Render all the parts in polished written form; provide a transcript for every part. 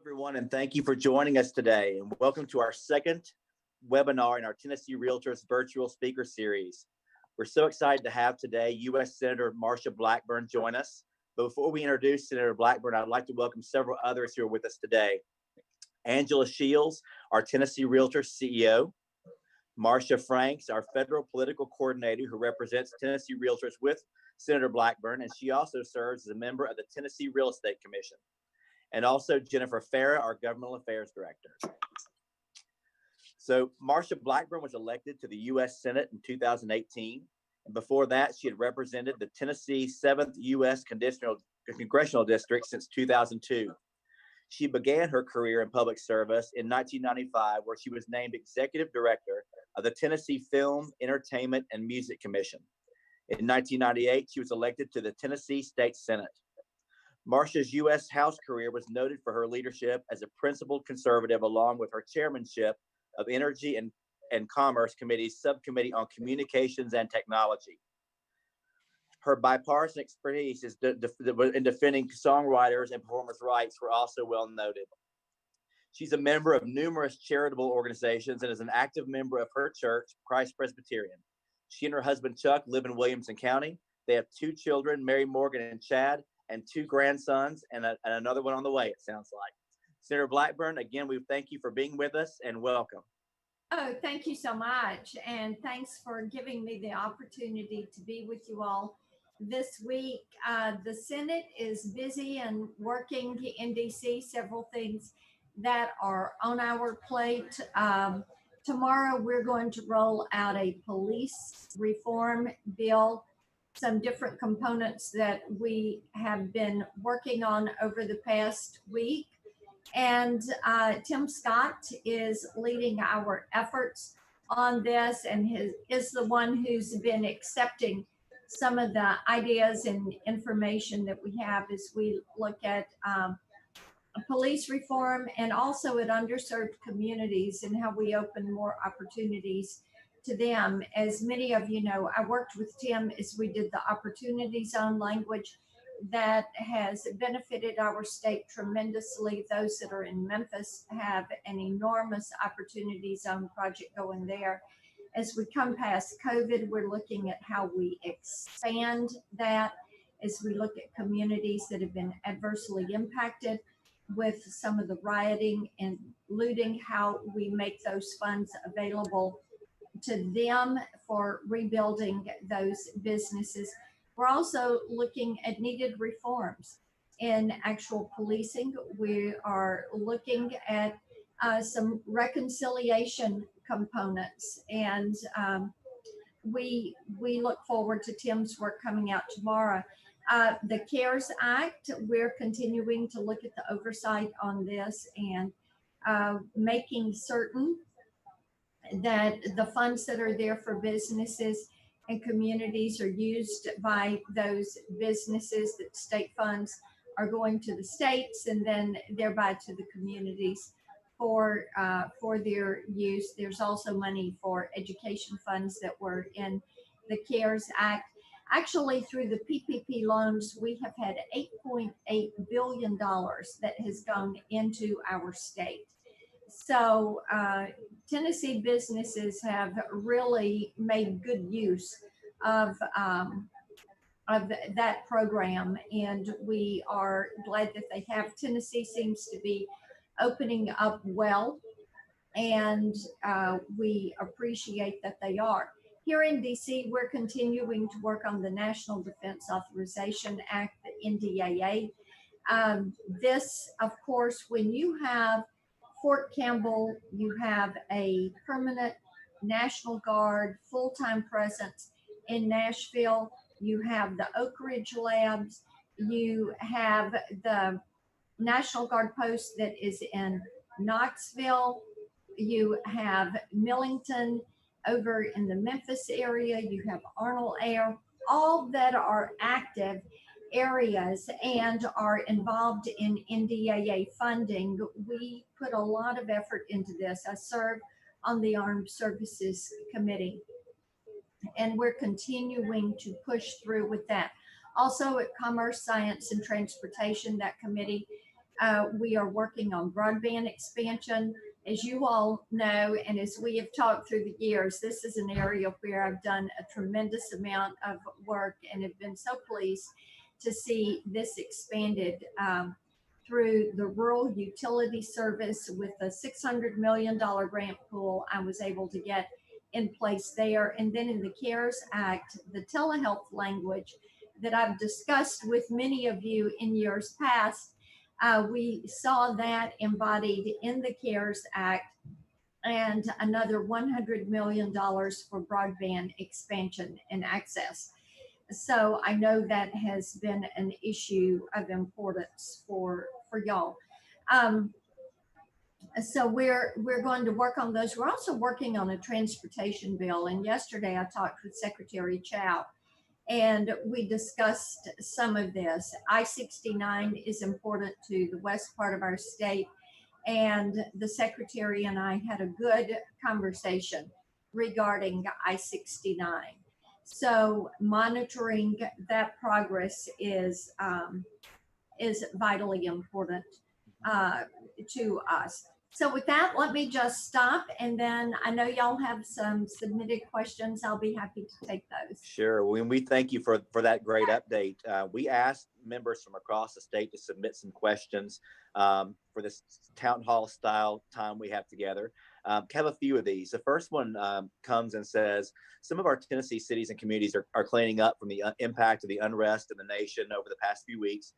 Everyone, and thank you for joining us today. And welcome to our second webinar in our Tennessee Realtors Virtual Speaker Series. We're so excited to have today U.S. Senator Marsha Blackburn join us. But before we introduce Senator Blackburn, I'd like to welcome several others who are with us today. Angela Shields, our Tennessee Realtors CEO. Marsha Franks, our federal political coordinator who represents Tennessee Realtors with Senator Blackburn, and she also serves as a member of the Tennessee Real Estate Commission. And also Jennifer Farah, our Governmental Affairs Director. So Marsha Blackburn was elected to the U.S. Senate in 2018. And before that, she had represented the Tennessee 7th U.S. Congressional District since 2002. She began her career in public service in 1995, where she was named Executive Director of the Tennessee Film, Entertainment, and Music Commission. In 1998, she was elected to the Tennessee State Senate. Marsha's U.S. House career was noted for her leadership as a principled conservative, along with her chairmanship of Energy and Commerce Committee's Subcommittee on Communications and Technology. Her bipartisan expertise in defending songwriters and performers' rights were also well noted. She's a member of numerous charitable organizations and is an active member of her church, Christ Presbyterian. She and her husband, Chuck, live in Williamson County. They have 2 children, Mary Morgan and Chad, and 2 grandsons, and another one on the way, it sounds like. Senator Blackburn, again, we thank you for being with us and welcome. Oh, thank you so much. And thanks for giving me the opportunity to be with you all this week. The Senate is busy and working in DC, several things that are on our plate. Tomorrow, we're going to roll out a police reform bill, some different components that we have been working on over the past week. And Tim Scott is leading our efforts on this and is the one who's been accepting some of the ideas and information that we have as we look at police reform and also at underserved communities and how we open more opportunities to them. As many of you know, I worked with Tim as we did the Opportunity Zone language that has benefited our state tremendously. Those that are in Memphis have an enormous Opportunity Zone project going there. As we come past COVID, we're looking at how we expand that as we look at communities that have been adversely impacted with some of the rioting and looting, how we make those funds available to them for rebuilding those businesses. We're also looking at needed reforms in actual policing. We are looking at some reconciliation components, and we look forward to Tim's work coming out tomorrow. The CARES Act, we're continuing to look at the oversight on this and making certain that the funds that are there for businesses and communities are used by those businesses, that state funds are going to the states and then thereby to the communities for their use. There's also money for education funds that were in the CARES Act. Actually, through the PPP loans, we have had $8.8 billion that has gone into our state. So Tennessee businesses have really made good use of that program, and we are glad that they have. Tennessee seems to be opening up well, and we appreciate that they are. Here in DC, we're continuing to work on the National Defense Authorization Act, the NDAA. This, of course, when you have Fort Campbell, you have a permanent National Guard full-time presence in Nashville. You have the Oak Ridge Labs. You have the National Guard post that is in Knoxville. You have Millington over in the Memphis area. You have Arnold Air, all that are active areas and are involved in NDAA funding. We put a lot of effort into this. I serve on the Armed Services Committee, and we're continuing to push through with that. Also at Commerce, Science, and Transportation, that committee We are working on broadband expansion. As you all know, and as we have talked through the years, this is an area where I've done a tremendous amount of work and have been so pleased to see this expanded through the Rural Utility Service with a $600 million grant pool I was able to get in place there. And then in the CARES Act, the telehealth language that I've discussed with many of you in years past, we saw that embodied in the CARES Act, and another $100 million for broadband expansion and access. So I know that has been an issue of importance for y'all. So we're going to work on those. We're also working on a transportation bill. And yesterday I talked with Secretary Chow, and we discussed some of this. I-69 is important to the west part of our state, and the secretary and I had a good conversation regarding I-69. So monitoring that progress is vitally important to us. So with that, let me just stop, and then I know y'all have some submitted questions. I'll be happy to take those. Sure. Well, we thank you for that great update. We asked members from across the state to submit some questions for this town hall style time we have together. Have a few of these. The first one comes and says, some of our Tennessee cities and communities are cleaning up from the impact of the unrest in the nation over the past few weeks.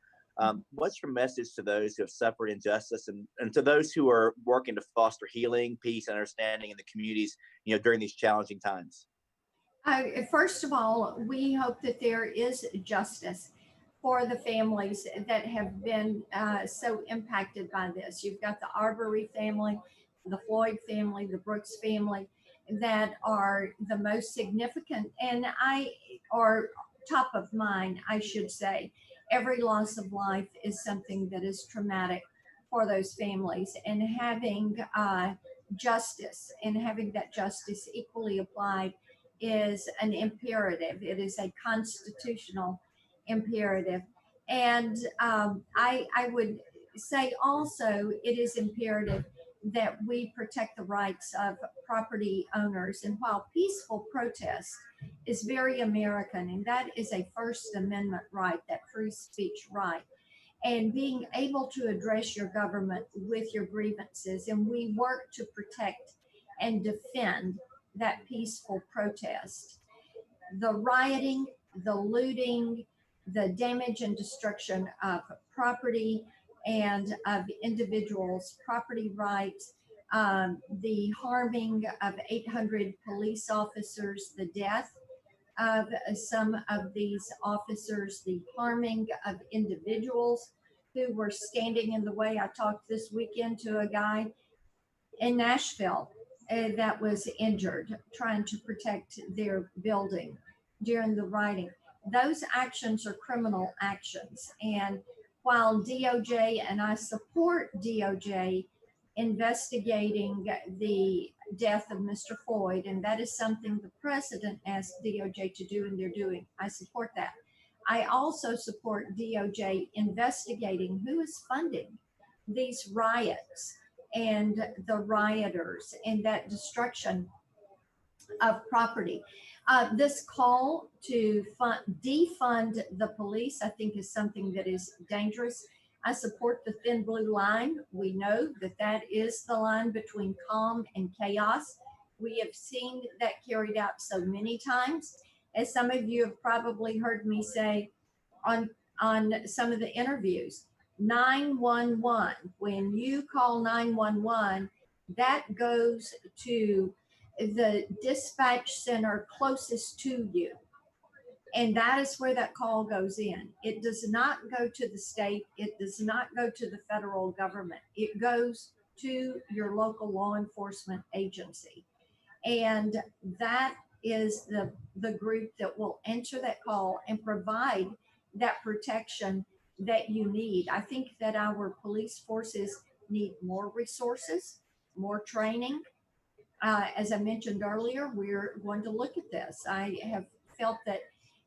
What's your message to those who have suffered injustice and to those who are working to foster healing, peace, and understanding in the communities, during these challenging times? First of all, we hope that there is justice for the families that have been so impacted by this. You've got the Arbery family, the Floyd family, the Brooks family that are the most significant and are top of mind, I should say. Every loss of life is something that is traumatic for those families, and having justice and having that justice equally applied is an imperative. It is a constitutional imperative. And I would say also it is imperative that we protect the rights of property owners. And while peaceful protest is very American, and that is a First Amendment right, that free speech right, and being able to address your government with your grievances, and we work to protect and defend that peaceful protest. The rioting, the looting, the damage and destruction of property and of individuals' property rights, the harming of 800 police officers, the death of some of these officers, the harming of individuals who were standing in the way. I talked this weekend to a guy in Nashville that was injured trying to protect their building during the rioting. Those actions are criminal actions. And while DOJ, and I support DOJ investigating the death of Mr. Floyd, and that is something the president asked DOJ to do, and they're doing. I support that. I also support DOJ investigating who is funding these riots and the rioters and that destruction of property. This call to defund the police, I think, is something that is dangerous. I support the thin blue line. We know that that is the line between calm and chaos. We have seen that carried out so many times. As some of you have probably heard me say on some of the interviews, 911, when you call 911, that goes to the dispatch center closest to you. And that is where that call goes in. It does not go to the state. It does not go to the federal government. It goes to your local law enforcement agency. And that is the group that will answer that call and provide that protection that you need. I think that our police forces need more resources, more training. As I mentioned earlier, we're going to look at this. I have felt that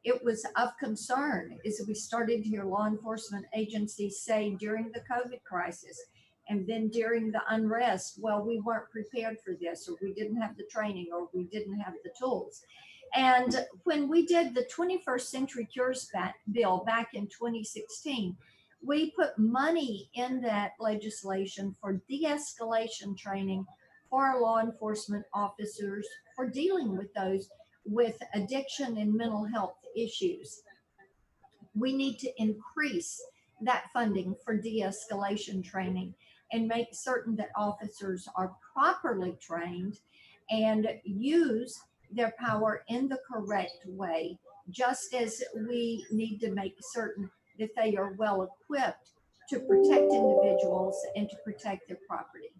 it was of concern as we started to hear law enforcement agencies say during the COVID crisis and then during the unrest, well, we weren't prepared for this, or we didn't have the training, or we didn't have the tools. And when we did the 21st Century Cures bill back in 2016, we put money in that legislation for de-escalation training for our law enforcement officers for dealing with those with addiction and mental health issues. We need to increase that funding for de-escalation training and make certain that officers are properly trained and use their power in the correct way, just as we need to make certain that they are well equipped to protect individuals and to protect their property.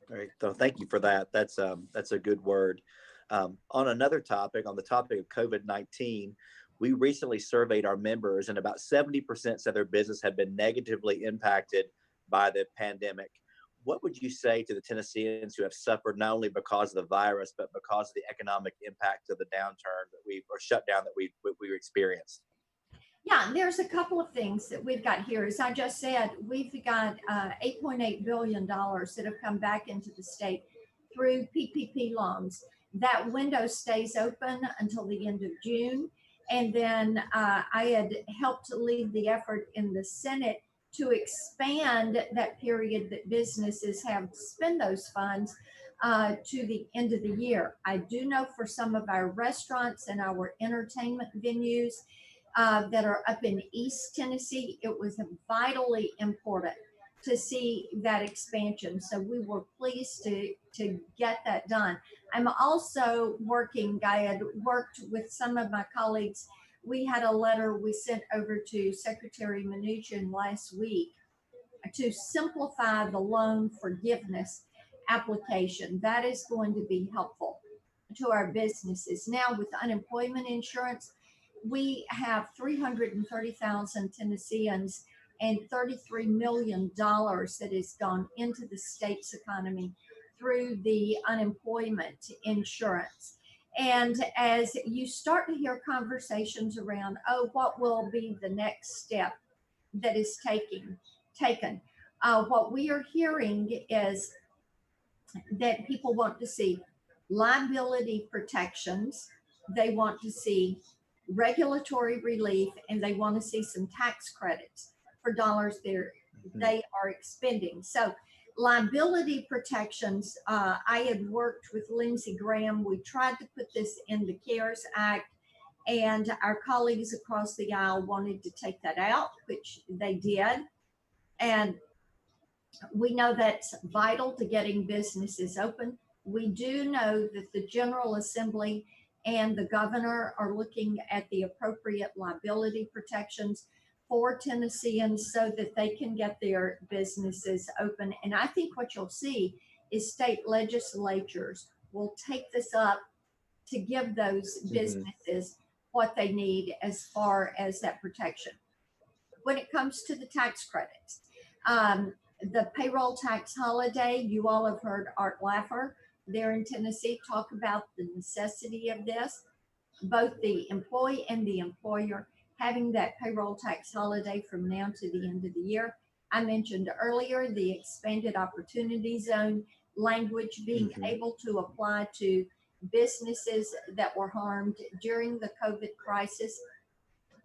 All right. So thank you for that. That's a good word. On another topic, on the topic of COVID-19, we recently surveyed our members, and about 70% said their business had been negatively impacted by the pandemic. What would you say to the Tennesseans who have suffered not only because of the virus, but because of the economic impact of the downturn or shutdown that we experienced? Yeah, there's a couple of things that we've got here. As I just said, we've got $8.8 billion that have come back into the state through PPP loans. That window stays open until the end of June. And then I had helped lead the effort in the Senate to expand that period that businesses have to spend those funds to the end of the year. I do know for some of our restaurants and our entertainment venues that are up in East Tennessee, it was vitally important to see that expansion. So we were pleased to get that done. I'm also working, I had worked with some of my colleagues. We had a letter we sent over to Secretary Mnuchin last week to simplify the loan forgiveness application. That is going to be helpful to our businesses. Now with unemployment insurance, we have 330,000 Tennesseans and $33 million that has gone into the state's economy through the unemployment insurance. And as you start to hear conversations around, oh, what will be the next step that is taken, what we are hearing is that people want to see liability protections, they want to see regulatory relief, and they want to see some tax credits for dollars they are expending. So liability protections, I had worked with Lindsey Graham. We tried to put this in the CARES Act, and our colleagues across the aisle wanted to take that out, which they did. And we know that's vital to getting businesses open. We do know that the General Assembly and the governor are looking at the appropriate liability protections for Tennesseans so that they can get their businesses open. And I think what you'll see is state legislatures will take this up to give those businesses what they need as far as that protection. When it comes to the tax credits, the payroll tax holiday, you all have heard Art Laffer there in Tennessee talk about the necessity of this, both the employee and the employer having that payroll tax holiday from now to the end of the year. I mentioned earlier the expanded opportunity zone language being able to apply to businesses that were harmed during the COVID crisis.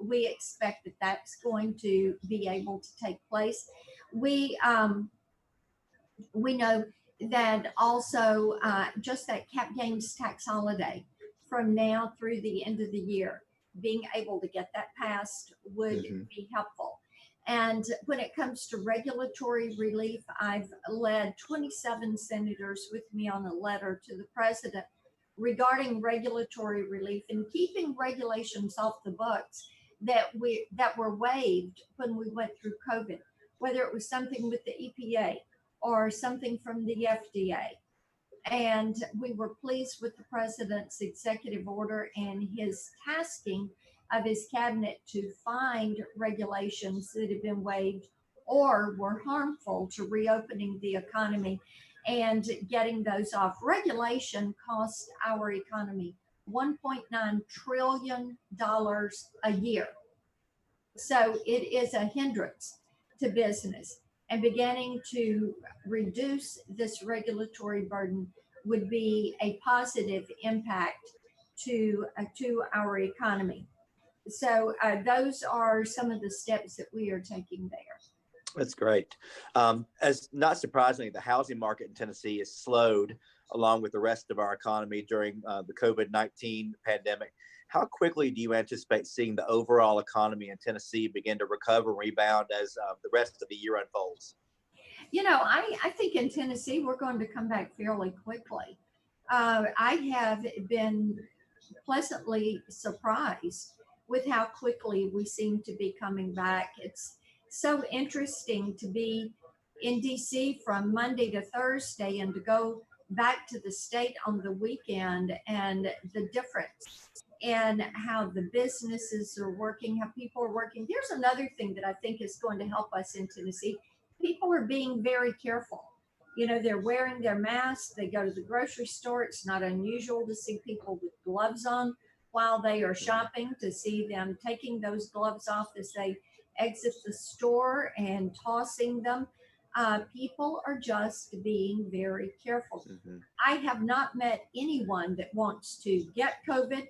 We expect that that's going to be able to take place. We know that also just that cap gains tax holiday from now through the end of the year, being able to get that passed would be helpful. And when it comes to regulatory relief, I've led 27 senators with me on a letter to the president regarding regulatory relief and keeping regulations off the books that were waived when we went through COVID, whether it was something with the EPA or something from the FDA. And we were pleased with the president's executive order and his tasking of his cabinet to find regulations that had been waived or were harmful to reopening the economy and getting those off. Regulation costs our economy $1.9 trillion a year. So it is a hindrance to business, and beginning to reduce this regulatory burden would be a positive impact to our economy. So those are some of the steps that we are taking there. That's great. As not surprisingly, the housing market in Tennessee is slowed along with the rest of our economy during the COVID-19 pandemic. How quickly do you anticipate seeing the overall economy in Tennessee begin to recover and rebound as the rest of the year unfolds? I think in Tennessee, we're going to come back fairly quickly. I have been pleasantly surprised with how quickly we seem to be coming back. It's so interesting to be in DC from Monday to Thursday and to go back to the state on the weekend, and the difference in how the businesses are working, how people are working. There's another thing that I think is going to help us in Tennessee. People are being very careful. They're wearing their masks. They go to the grocery store. It's not unusual to see people with gloves on while they are shopping, to see them taking those gloves off as they exit the store and tossing them. People are just being very careful. Mm-hmm. I have not met anyone that wants to get COVID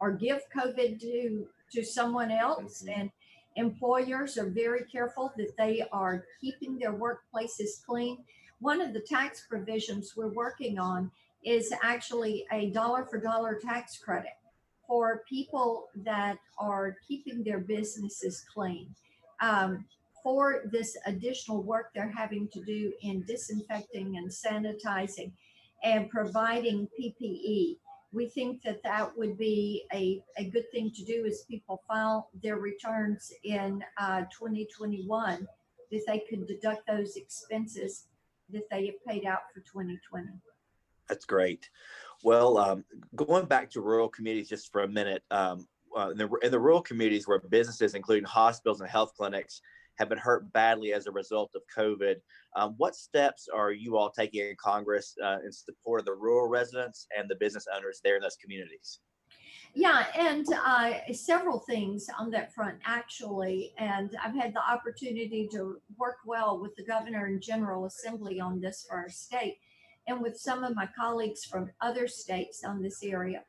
or give COVID to someone else. Mm-hmm. And employers are very careful that they are keeping their workplaces clean. One of the tax provisions we're working on is actually a dollar for dollar tax credit for people that are keeping their businesses clean. For this additional work they're having to do in disinfecting and sanitizing and providing PPE. We think that that would be a good thing to do as people file their returns in 2021, that they could deduct those expenses that they have paid out for 2020. That's great. Well, going back to rural communities just for a minute, in the rural communities where businesses, including hospitals and health clinics, have been hurt badly as a result of COVID, what steps are you all taking in Congress in support of the rural residents and the business owners there in those communities? Yeah, and several things on that front, actually. And I've had the opportunity to work well with the Governor and General Assembly on this for our state, and with some of my colleagues from other states on this area.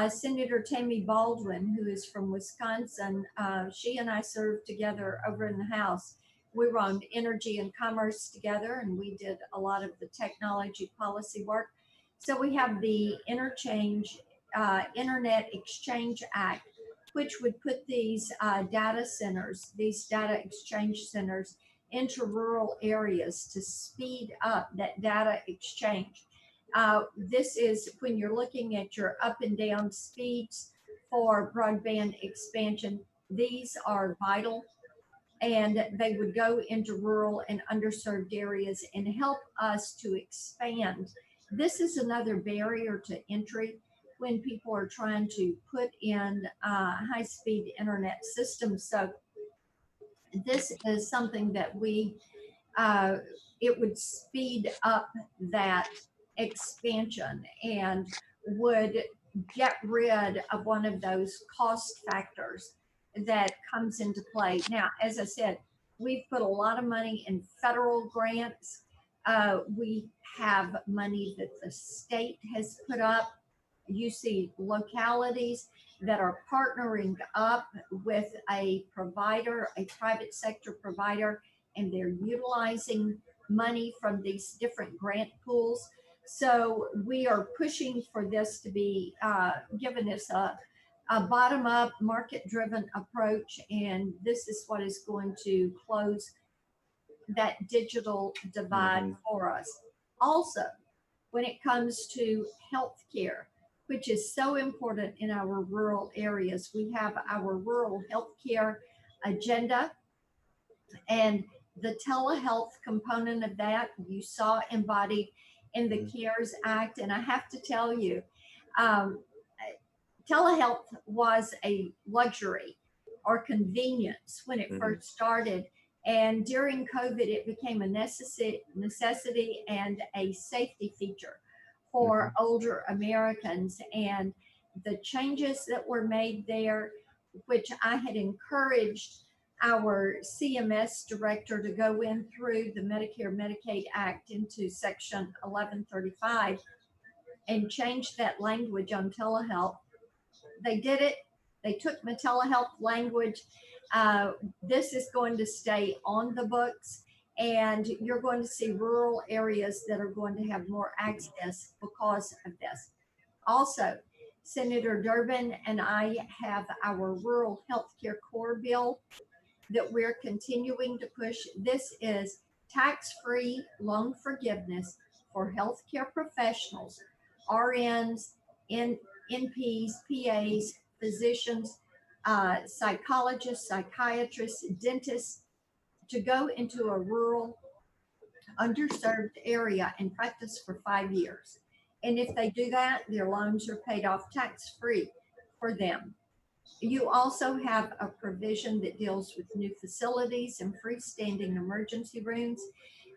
Senator Tammy Baldwin, who is from Wisconsin, she and I served together over in the House. We were on Energy and Commerce together, and we did a lot of the technology policy work. So we have the Internet Exchange Act, which would put these data centers, these data exchange centers, into rural areas to speed up that data exchange. This is when you're looking at your up and down speeds for broadband expansion. These are vital, and they would go into rural and underserved areas and help us to expand. This is another barrier to entry when people are trying to put in high-speed internet systems. So this is something that it would speed up that expansion and would get rid of one of those cost factors that comes into play. Now, as I said, we've put a lot of money in federal grants. We have money that the state has put up. You see localities that are partnering up with a provider, a private sector provider, and they're utilizing money from these different grant pools. So we are pushing for this to be given as a bottom-up, market-driven approach, and this is what is going to close that digital divide for us. Also, when it comes to healthcare, which is so important in our rural areas, we have our rural healthcare agenda, and the telehealth component of that you saw embodied in the CARES Act. And I have to tell you, telehealth was a luxury or convenience when it first started. And during COVID, it became a necessity and a safety feature for older Americans. And the changes that were made there, which I had encouraged our CMS director to go in through the Medicare Medicaid Act into Section 1135 and change that language on telehealth. They did it. They took my telehealth language. This is going to stay on the books, and you're going to see rural areas that are going to have more access because of this. Also, Senator Durbin and I have our rural healthcare core bill that we're continuing to push. This is tax-free loan forgiveness for healthcare professionals, RNs, NPs, PAs, physicians, psychologists, psychiatrists, dentists, to go into a rural, underserved area and practice for 5 years. And if they do that, their loans are paid off tax-free for them. You also have a provision that deals with new facilities and freestanding emergency rooms.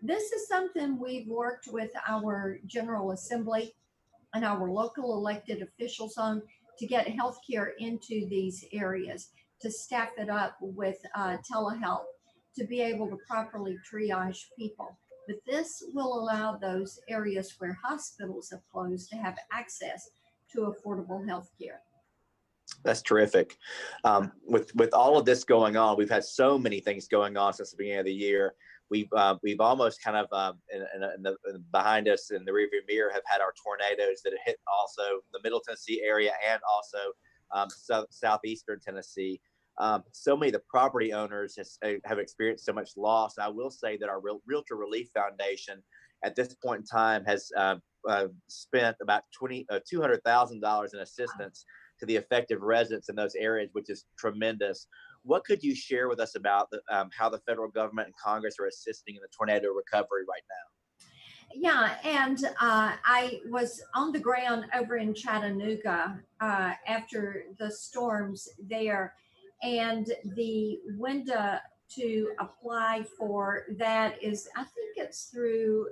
This is something we've worked with our General Assembly and our local elected officials on, to get healthcare into these areas, to staff it up with telehealth, to be able to properly triage people. But this will allow those areas where hospitals have closed to have access to affordable healthcare. That's terrific. With all of this going on, we've had so many things going on since the beginning of the year. We've almost kind of behind us in the rearview mirror have had our tornadoes that have hit also the Middle Tennessee area and also southeastern Tennessee. So many of the property owners have experienced so much loss. I will say that our Realtor Relief Foundation at this point in time has spent about $200,000 in assistance to the affected residents in those areas, which is tremendous. What could you share with us about how the federal government and Congress are assisting in the tornado recovery right now? Yeah, and I was on the ground over in Chattanooga after the storms there, and the window to apply for that is, I think it's through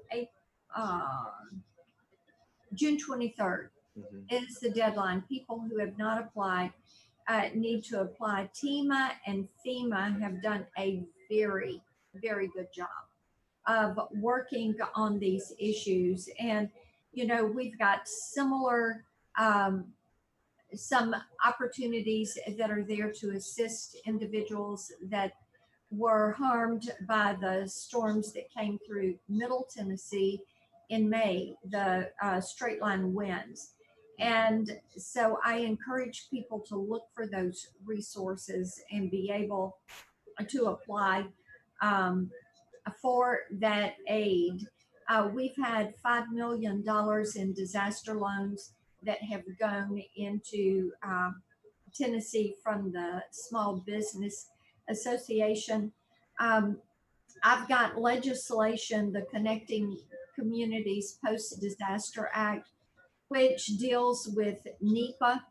June 23rd. Is the deadline. People who have not applied need to apply. TEMA and FEMA have done a very, very good job of working on these issues. And, you know, we've got similar, some opportunities that are there to assist individuals that were harmed by the storms that came through Middle Tennessee in May, the straight line winds. And so I encourage people to look for those resources and be able to apply for that aid. We've had $5 million in disaster loans that have gone into Tennessee from the Small Business Association. I've got legislation, the Connecting Communities Post-Disaster Act, which deals with NEPA.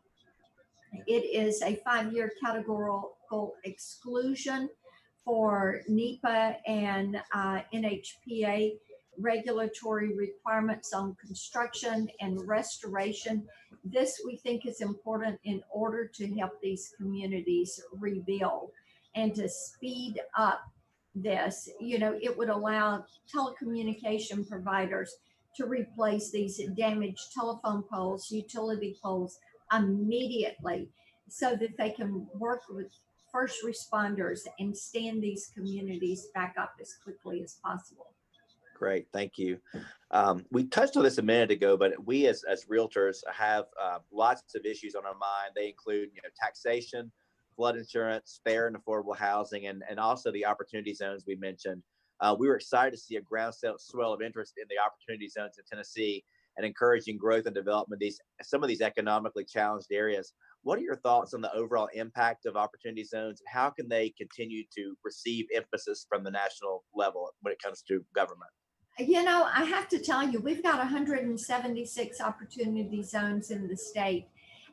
It is a 5-year categorical exclusion for NEPA and NHPA regulatory requirements on construction and restoration. This we think is important in order to help these communities rebuild and to speed up this. You know, it would allow telecommunication providers to replace these damaged telephone poles, utility poles immediately, so that they can work with first responders and stand these communities back up as quickly as possible. Great, thank you. We touched on this a minute ago, but we as realtors have lots of issues on our mind. They include, you know, taxation, flood insurance, fair and affordable housing, and also the opportunity zones we mentioned. We were excited to see a groundswell of interest in the opportunity zones in Tennessee and encouraging growth and development in some of these economically challenged areas. What are your thoughts on the overall impact of opportunity zones, and how can they continue to receive emphasis from the national level when it comes to government? You know, I have to tell you, we've got 176 opportunity zones in the state,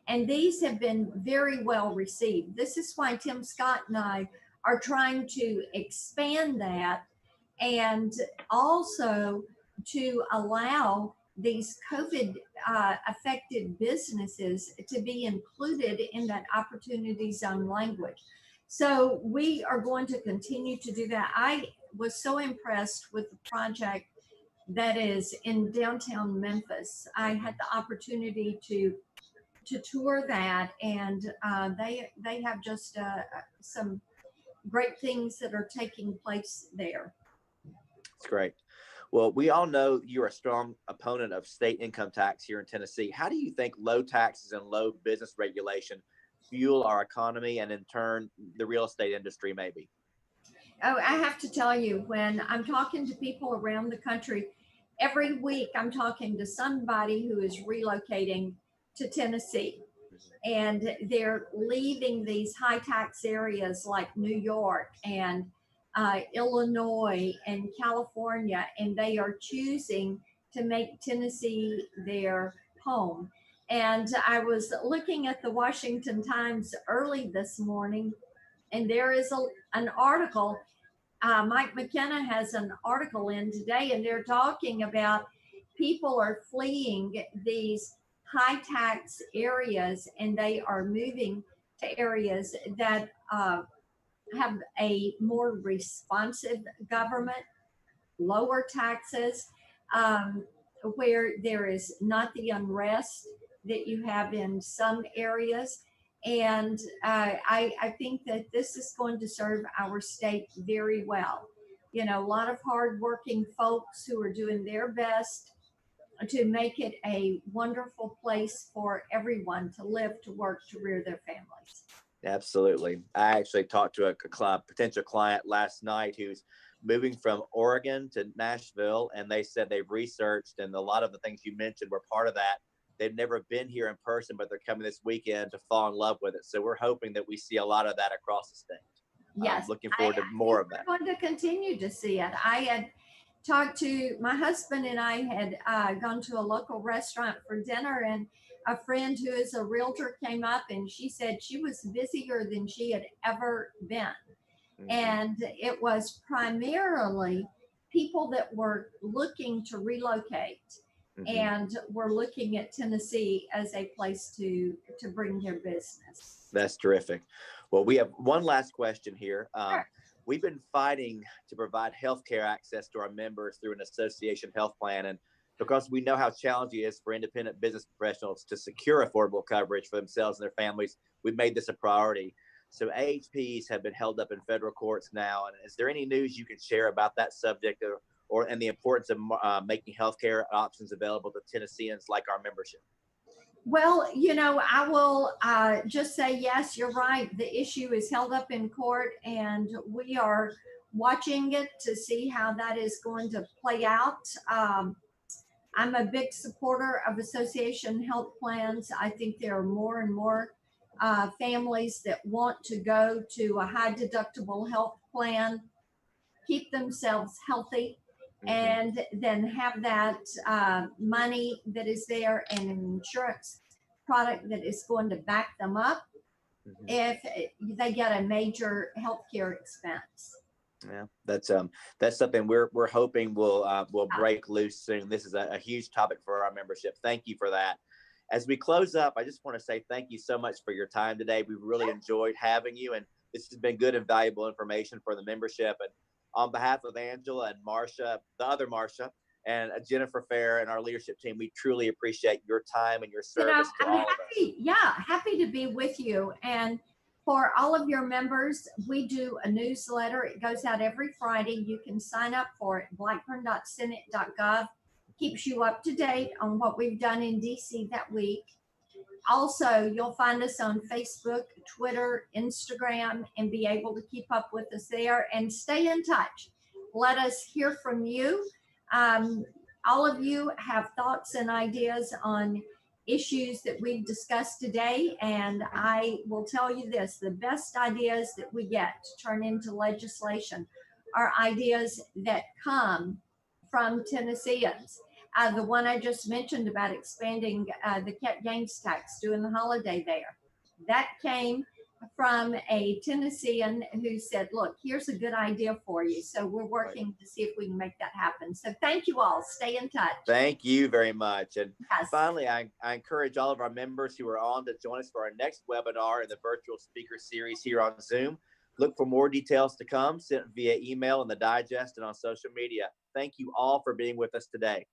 and these have been very well received. This is why Tim Scott and I are trying to expand that, and also to allow these COVID affected businesses to be included in that opportunity zone language. So we are going to continue to do that. I was so impressed with the project that is in downtown Memphis. I had the opportunity to tour that, and they have just some great things that are taking place there. It's great. Well, we all know you're a strong opponent of state income tax here in Tennessee. How do you think low taxes and low business regulation fuel our economy and in turn the real estate industry maybe? Oh, I have to tell you, when I'm talking to people around the country, every week I'm talking to somebody who is relocating to Tennessee, and they're leaving these high tax areas like New York and Illinois and California, and they are choosing to make Tennessee their home. And I was looking at the Washington Times early this morning, and there is an article. Mike McKenna has an article in today, and they're talking about people are fleeing these high tax areas and they are moving to areas that have a more responsive government, lower taxes, um, where there is not the unrest that you have in some areas. And I think that this is going to serve our state very well. You know, a lot of hardworking folks who are doing their best to make it a wonderful place for everyone to live, to work, to rear their families. Absolutely. I actually talked to a potential client last night who's moving from Oregon to Nashville, and they said they've researched, and a lot of the things you mentioned were part of that. They've never been here in person, but they're coming this weekend to fall in love with it. So we're hoping that we see a lot of that across the state. Yes, looking forward to more of that. We're going to continue to see it. I had talked to my husband, and I had gone to a local restaurant for dinner, and a friend who is a realtor came up, and she said she was busier than she had ever been. Mhm. And it was primarily people that were looking to relocate Mhm. and were looking at Tennessee as a place to bring their business. That's terrific. Well, we have one last question here. Sure. We've been fighting to provide healthcare access to our members through an association health plan. And because we know how challenging it is for independent business professionals to secure affordable coverage for themselves and their families, we've made this a priority. So AHPs have been held up in federal courts now. And is there any news you can share about that subject and the importance of making healthcare options available to Tennesseans like our membership? Well, you know, I will just say, yes, you're right. The issue is held up in court, and we are watching it to see how that is going to play out. I'm a big supporter of association health plans. I think there are more and more families that want to go to a high deductible health plan, keep themselves healthy, and then have that money that is there and an insurance product that is going to back them up if they get a major healthcare expense. Yeah, that's something we're hoping will break loose soon. This is a huge topic for our membership. Thank you for that. As we close up, I just want to say thank you so much for your time today. We've really enjoyed having you, and this has been good and valuable information for the membership. And on behalf of Angela and Marsha, the other Marsha, and Jennifer Fair and our leadership team, we truly appreciate your time and your service to all of us. Yeah, happy to be with you. And for all of your members, we do a newsletter. It goes out every Friday. You can sign up for it. Blackburn.senate.gov keeps you up to date on what we've done in DC that week. Also, you'll find us on Facebook, Twitter, Instagram, and be able to keep up with us there and stay in touch. Let us hear from you. All of you have thoughts and ideas on issues that we've discussed today, and I will tell you this: the best ideas that we get to turn into legislation are ideas that come from Tennesseans. The one I just mentioned about expanding the cap gains tax, doing the holiday there, that came from a Tennessean who said, look, here's a good idea for you. So we're Right. working to see if we can make that happen. So thank you all. Stay in touch. Thank you very much. And Yes. finally, I encourage all of our members who are on to join us for our next webinar in the virtual speaker series here on Zoom. Look for more details to come, sent via email in the digest and on social media. Thank you all for being with us today.